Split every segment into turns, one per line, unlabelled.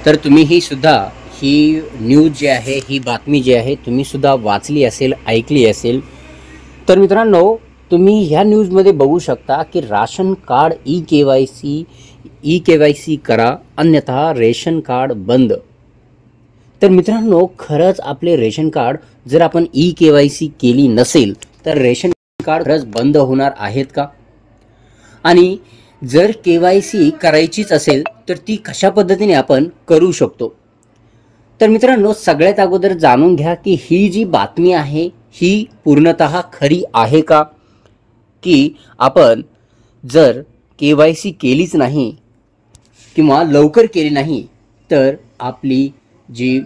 तर तुम्हीही सुद्धा ही न्यूज जी आहे, ही बातमी जी आहे तुम्ही सुद्धा वाचली असेल, ऐकली असेल। तर मित्रांनो, तुम्ही ह्या न्यूजमध्ये बघू शकता की राशन कार्ड ई-के-वाय-सी करा, अन्यथा रेशन कार्ड बंद। तर मित्रांनो, खरंच आपले रेशन कार्ड जर आपण ई-के-वाय-सी केली नसेल तर रेशन कार्ड खरंच बंद होणार आहेत का? आणि जर के-वाय-सी करायचीच असेल तर ती कशा पद्धतीने आपण करू शकतो? तर मित्रांनो, सगळ्यात अगोदर जाणून घ्या की ही जी बातमी आहे ही पूर्णतः खरी आहे का? की आपण जर के-वाय-सी केलीच नाही किंवा लवकर केली नाही तर आपली जी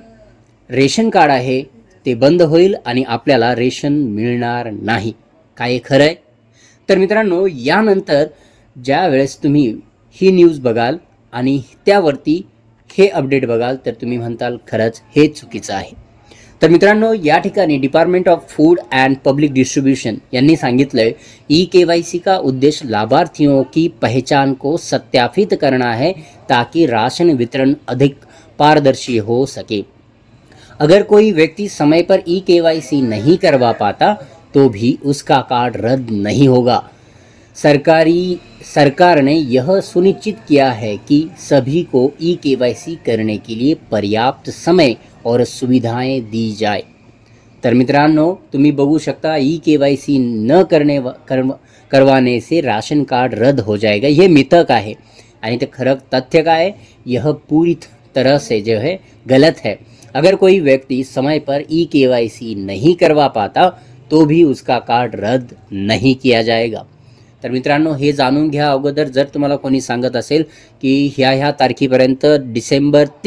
रेशन कार्ड आहे ते बंद होईल आणि आपल्याला रेशन मिळणार नाही। काय खरं आहे? तर मित्रांनो, यानंतर ज्या वेळेस तुम्ही ही न्यूज बघाल आणि त्यावरती हे अपडेट बघाल तर तुम्ही म्हणताल खरंच हे चुकीचं आहे। तर मित्रांनो, या ठिकाणी department of food end public distribution यांनी सांगितलंय ई-के-वाई-सी का उद्देश्य लाभार्थियों की पहचान को सत्यापित करना है ताकि राशन वितरण अधिक पारदर्शी हो सके। अगर कोई व्यक्ति समय पर ई-के-वाई-सी नहीं करवा पाता तो भी उसका कार्ड रद्द नहीं होगा। सरकार ने यह सुनिश्चित किया है कि सभी को ई-के-वाई-सी करने के लिए पर्याप्त समय और सुविधाएं दी जाए। तर मित्रांनो, तुम्ही बघू शकता ई-के-वाई-सी न करवाने से राशन कार्ड रद्द हो जाएगा। ये मिथक आहे आणि ते खरं तथ्य काय है, यह पूरी तरह से जो है गलत है। अगर कोई व्यक्ति समय पर ई-के-वाई-सी नहीं करवा पाता तो भी उसका कार्ड रद्द नहीं किया जाएगा। तर मित्रांनो, हे जाणून घ्या अगोदर। जर तुम्हाला कोणी सांगत असेल की ह्या तारखेपर्यंत डिसेंबरच्या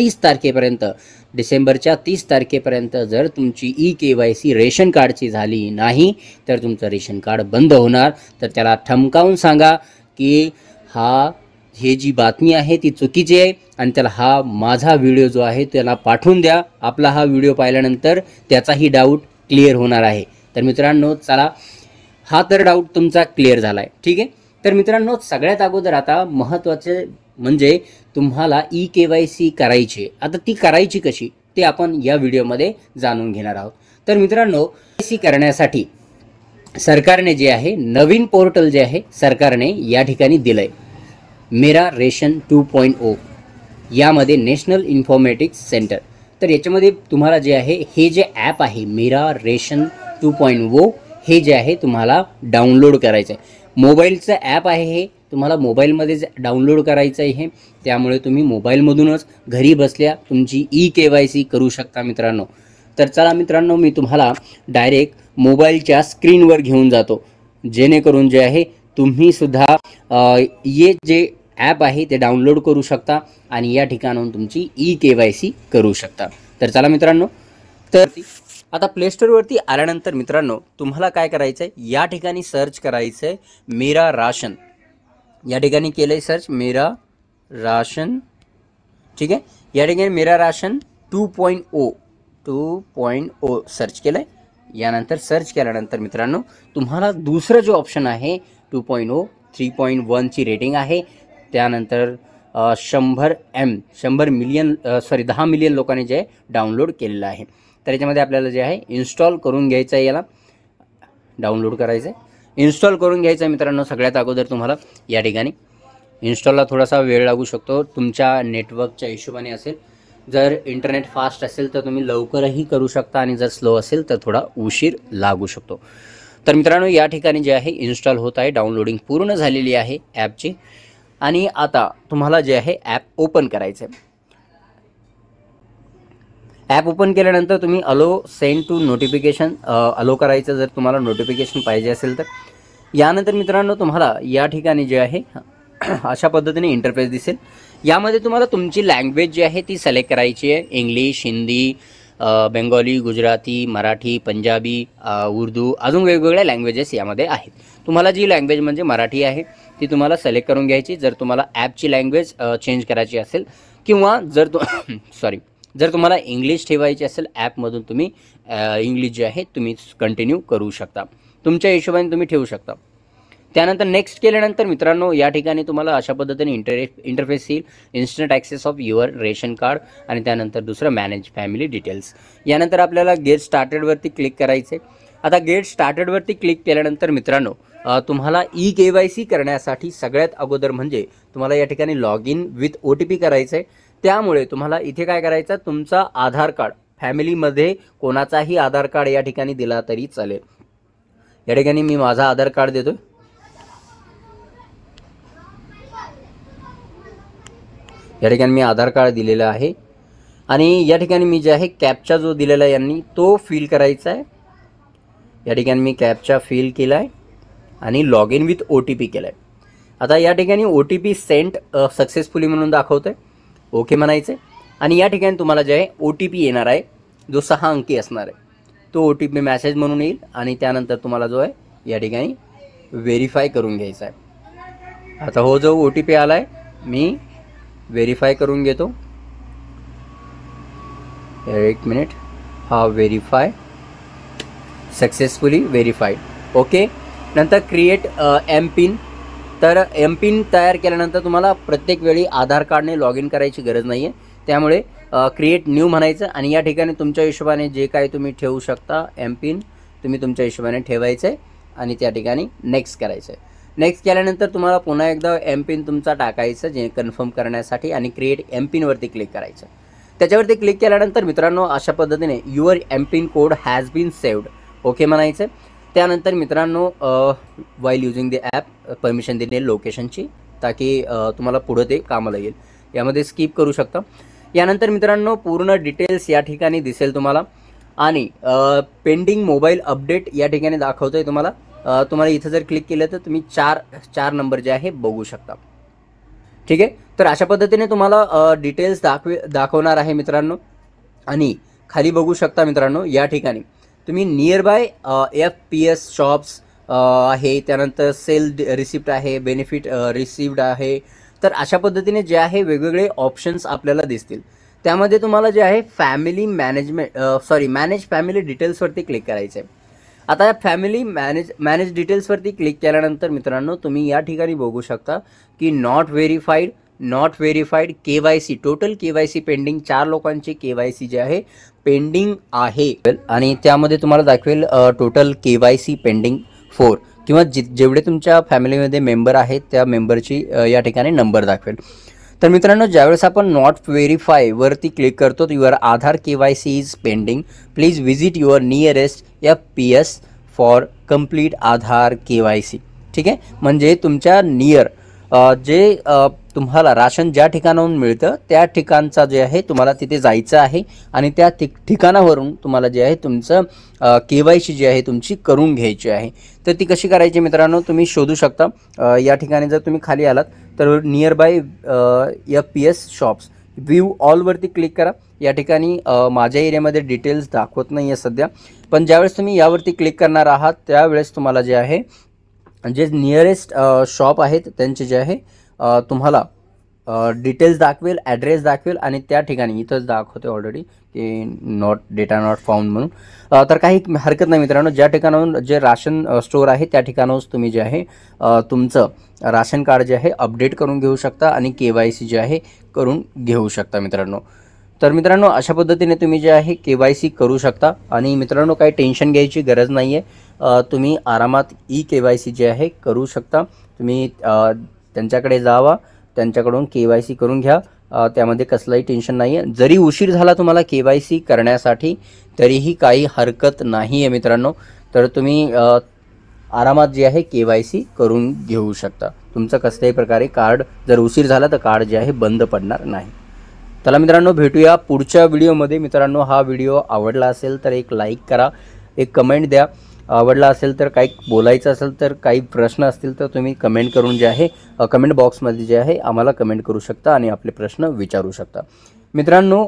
30 तारखेपर्यंत जर तुमची ई-के-वाय-सी रेशन कार्डची झाली नाही तर तुमचं रेशन कार्ड बंद होणार, तर त्याला ठमकावून सांगा की हे जी बातमी आहे ती चुकीची आहे आणि त्याला हा माझा व्हिडिओ जो आहे त्याला पाठवून द्या। आपला हा व्हिडिओ पाहिल्यानंतर त्याचाही डाऊट क्लिअर होणार आहे। तर मित्रांनो, चला, हा तर डाऊट तुमचा क्लिअर झाला आहे, ठीक आहे। तर मित्रांनो, सगळ्यात अगोदर आता महत्त्वाचे म्हणजे तुम्हाला ई-के-वाय-सी करायची। आता ती करायची कशी ते आपण या व्हिडिओमध्ये जाणून घेणार आहोत। तर मित्रांनो, के-वाय-सी करण्यासाठी सरकारने जे आहे नवीन पोर्टल जे आहे सरकारने या ठिकाणी दिलंय, मेरा रेशन 2.0। यामध्ये नॅशनल इन्फॉर्मेटिक्स सेंटर। तर याच्यामध्ये तुम्हाला जे आहे हे जे ॲप आहे मेरा रेशन 2.0 हे जे आहे तुम्हाला डाउनलोड करायचं आहे। मोबाईलचं ॲप आहे, हे तुम्हाला मोबाईलमध्येच डाउनलोड करायचं आहे हे। त्यामुळे तुम्ही मोबाईलमधूनच घरी बसल्या तुमची ई-के-वाय-सी करू शकता मित्रांनो। तर चला मित्रांनो, मी तुम्हाला डायरेक्ट मोबाईलच्या स्क्रीनवर घेऊन जातो, जेणेकरून जे आहे तुम्ही सुद्धा ये जे ॲप आहे ते डाउनलोड करू शकता आणि या ठिकाणाहून तुमची ई-के-वाय-सी करू शकता। तर चला मित्रांनो, तर आता प्ले स्टोरवरती आल्यानंतर मित्रांनो तुम्हाला काय करायचं आहे, या ठिकाणी सर्च करायचं आहे मेरा राशन। या ठिकाणी केलं आहे सर्च मेरा राशन, ठीक आहे। या ठिकाणी मेरा राशन 2.0 सर्च केलं आहे। यानंतर सर्च केल्यानंतर मित्रांनो तुम्हाला दुसरं जो ऑप्शन आहे 2.0 3.1 ची रेटिंग आहे। त्यानंतर 10 मिलियन लोकांनी जे डाउनलोड केलेलं आहे। तर याच्यामध्ये आपल्याला जे आहे इन्स्टॉल करून घ्यायचं आहे, याला डाउनलोड करायचं आहे, इन्स्टॉल करून घ्यायचं आहे मित्रांनो। सगळ्यात अगोदर तुम्हाला या ठिकाणी इन्स्टॉलला थोडासा वेळ लागू शकतो, तुमच्या नेटवर्कच्या हिशोबाने असेल। जर इंटरनेट फास्ट असेल तर तुम्ही लवकरही करू शकता आणि जर स्लो असेल तर थोडा उशीर लागू शकतो। तर मित्रांनो, या ठिकाणी जे आहे इन्स्टॉल होत आहे, डाउनलोडिंग पूर्ण झालेली आहे ॲपची। आणि आता तुम्हाला जे आहे ॲप ओपन करायचं आहे। ॲप ओपन केल्यानंतर तुम्ही अलो सेंड टू नोटिफिकेशन अलो करायचं जर तुम्हाला नोटिफिकेशन पाहिजे असेल तर। यानंतर मित्रांनो तुम्हाला या ठिकाणी जे आहे अशा पद्धतीने इंटरफेस दिसेल। यामध्ये तुम्हाला तुमची लँग्वेज जी आहे ती सिलेक्ट करायची आहे, इंग्लिश, हिंदी, बेंगॉली, गुजराती, मराठी, पंजाबी, उर्दू, अजून वेगवेगळ्या लँग्वेजेस यामध्ये आहेत। तुम्हाला जी लँग्वेज म्हणजे मराठी आहे ती तुम्हाला सिलेक्ट करून घ्यायची जर तुम्हाला ॲपची लँग्वेज चेंज करायची असेल, किंवा जर जर तुम्हाला इंग्लिश ठेवायची असेल ॲपमधून तुम्ही इंग्लिश जे आहे तुम्ही कंटिन्यू करू शकता, तुमच्या हिशोबाने तुम्ही ठेवू शकता। त्यानंतर नेक्स्ट केल्यानंतर मित्रांनो या ठिकाणी तुम्हाला अशा पद्धतीने इंटरफेस येईल, instant excess of your ration card, आणि त्यानंतर दुसरं मॅनेज फॅमिली डिटेल्स. यानंतर आपल्याला गेट स्टार्टेडवरती क्लिक करायचे. आता गेट स्टार्टेडवरती क्लिक केल्यानंतर मित्रांनो तुम्हाला KYC करण्यासाठी सगळ्यात अगोदर म्हणजे तुम्हाला या ठिकाणी लॉग इन विथ OTP करायचं आहे. त्यामुळे तुम्हाला इथे काय करायचं, तुमचा आधार कार्ड, फॅमिलीमध्ये कोणाचाही आधार कार्ड या ठिकाणी दिला तरी चालेल. या ठिकाणी मी माझा आधार कार्ड देतो. या ठिकाणी मी आधार कार्ड दिलेलं आहे आणि या ठिकाणी मी जे आहे कॅपचा जो दिलेला आहे यांनी तो फिल करायचा आहे. या ठिकाणी मी कॅपचा फिल केला आहे आणि लॉग इन विथ OTP केला आहे. आता या ठिकाणी OTP सेंट सक्सेसफुली म्हणून दाखवतं आहे. ओके म्हणायचं आहे. आणि या ठिकाणी तुम्हाला जे आहे OTP येणार आहे जो 6 अंकी असणार आहे. तो OTP मॅसेज म्हणून येईल आणि त्यानंतर तुम्हाला जो आहे या ठिकाणी व्हेरीफाय करून घ्यायचा आहे. आता हो जो OTP आला आहे मी व्हेरीफाय करून घेतो. एक मिनिट. हा व्हेरीफाय सक्सेसफुली व्हेरीफाईड. ओके. नंतर क्रिएट MPIN. तर MPIN तयार केल्यानंतर तुम्हाला प्रत्येक वेळी आधार कार्डने लॉग इन करायची गरज नाही आहे. त्यामुळे क्रिएट न्यू म्हणायचं आणि या ठिकाणी तुमच्या हिशोबाने जे काही तुम्ही ठेवू शकता MPIN तुम्ही तुमच्या हिशोबाने ठेवायचं आहे आणि त्या ठिकाणी नेक्स्ट करायचं आहे. नेक्स्ट केल्यानंतर तुम्हाला पुन्हा एकदा MPIN तुमचा टाकायचं जे कन्फर्म करण्यासाठी आणि क्रिएट MPINवरती क्लिक करायचं. त्याच्यावरती क्लिक केल्यानंतर मित्रांनो अशा पद्धतीने your MPIN code has been saved. Okay म्हणायचं. त्यानंतर मित्रांनो while using the app permission दिली लोकेशनची ताकी तुम्हाला पुढं ते कामाला येईल. यामध्ये स्किप करू शकता. यानंतर मित्रांनो पूर्ण डिटेल्स या ठिकाणी दिसेल तुम्हाला आणि पेंडिंग मोबाईल अपडेट या ठिकाणी दाखवतोय तुम्हाला. तुम्हाला इथं जर क्लिक केलं तर तुम्ही चार नंबर जे आहे बघू शकता. ठीक आहे. तर अशा पद्धतीने तुम्हाला डिटेल्स दाखवणार आहे मित्रांनो. आणि खाली बघू शकता मित्रांनो या ठिकाणी तुम्ही नियर बाय FPS शॉप्स आहे, त्यानंतर सेल रिसिप्ट आहे, बेनिफिट रिसिव्ड आहे. तर अशा पद्धतीने जे आहे वेगवेगळे ऑप्शन्स आपल्याला दिसतील. त्यामध्ये तुम्हाला जे आहे मॅनेज फॅमिली डिटेल्सवरती क्लिक करायचं आहे. आता फॅमिली मॅनेज डिटेल्सवरती क्लिक केल्यानंतर मित्रांनो तुम्ही या ठिकाणी बघू शकता की not verified KYC total KYC pending 4 लोकांची KYC जे आहे पेंडिंग आहे आणि त्यामध्ये तुम्हाला दाखवेल टोटल KYC पेंडिंग 4 किंवा जेवढे तुमच्या फॅमिलीमध्ये मेंबर आहेत त्या मेंबरची या ठिकाणी नंबर दाखवेल. तर मित्रांनो ज्यावेळेस आपण नॉट व्हेरीफाय वरती क्लिक करतो your Aadhaar KYC is pending please visit your nearest FPS for complete Aadhaar KYC. ठीक आहे. म्हणजे तुमच्या नियर जे तुम्हाला राशन ज्या ठिकाणाहून मिळतं त्या ठिकाणचा जे आहे तुम्हाला तिथे जायचं आहे आणि त्या ठिकाणावरून तुम्हाला जे आहे तुमचं KYC जी आहे तुमची करून घ्यायची आहे. तर ती कशी करायची मित्रांनो तुम्ही शोधू शकता. या ठिकाणी जर तुम्ही खाली आलात तर near by FPS shops view ऑलवरती क्लिक करा. या ठिकाणी माझ्या एरियामध्ये डिटेल्स दाखवत नाही आहे सध्या, पण ज्यावेळेस तुम्ही यावरती क्लिक करणार आहात त्यावेळेस तुम्हाला जे आहे जे नियरेस्ट शॉप आहेत त्यांचे जे आहे तुम्हाला डिटेल्स दाखवेल, ॲड्रेस दाखवेल आणि त्या ठिकाणी इथंच दाखवते ऑलरेडी की डेटा नॉट फाउंड म्हणून. तर काही हरकत नाही मित्रांनो. ज्या ठिकाणाहून जे राशन स्टोअर आहे त्या ठिकाणाहून तुम्ही जे आहे तुमचं राशन कार्ड जे आहे अपडेट करून घेऊ शकता आणि KYC जे आहे करून घेऊ शकता मित्रांनो. तर मित्रांनो अशा पद्धतीने तुम्ही जे आहे KYC करू शकता आणि मित्रांनो काही टेन्शन घ्यायची गरज नाही आहे. तुम्ही आरामात KYC जे आहे करू शकता. तुम्ही त्यांच्याकडे जावा, त्यांच्याकडून KYC करून घ्या. त्यामध्ये कसलंही टेन्शन नाही आहे. जरी उशीर झाला तुम्हाला KYC करण्यासाठी तरीही काही हरकत नाही आहे मित्रांनो. तर तुम्ही आरामात जे आहे KYC करून घेऊ शकता. तुमचं कसल्याही प्रकारे कार्ड जर उशीर झाला तर कार्ड जे आहे बंद पडणार नाही. चला मित्रांनो भेटूया पुढच्या व्हिडिओमध्ये. मित्रांनो हा व्हिडिओ आवडला असेल तर एक लाईक करा, एक कमेंट द्या. आवडला असेल तर काही बोलायचं असेल तर काही प्रश्न असतील तर तुम्ही कमेंट करून जे आहे कमेंट बॉक्समध्ये जे आहे आम्हाला कमेंट करू शकता आणि आपले प्रश्न विचारू शकता. मित्रांनो,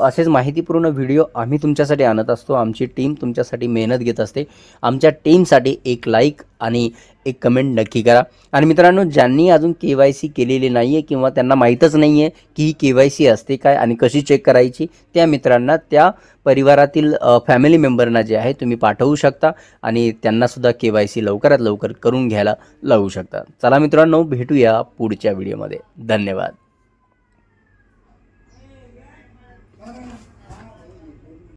असेच माहितीपूर्ण व्हिडिओ आम्ही तुमच्यासाठी आणत असतो. आमची टीम तुमच्यासाठी मेहनत घेत असते. आमच्या टीमसाठी एक लाईक आणि एक कमेंट नक्की करा. आणि मित्रांनो, ज्यांनी अजून KYC केलेली नाही आहे किंवा त्यांना माहीतच नाही आहे की ही KYC असते काय आणि कशी चेक करायची, त्या मित्रांना त्या परिवारातील फॅमिली मेंबरना जे आहे तुम्ही पाठवू शकता आणि त्यांनासुद्धा KYC लवकरात लवकर करून घ्यायला लावू शकता. चला मित्रांनो, भेटूया पुढच्या व्हिडिओमध्ये. धन्यवाद.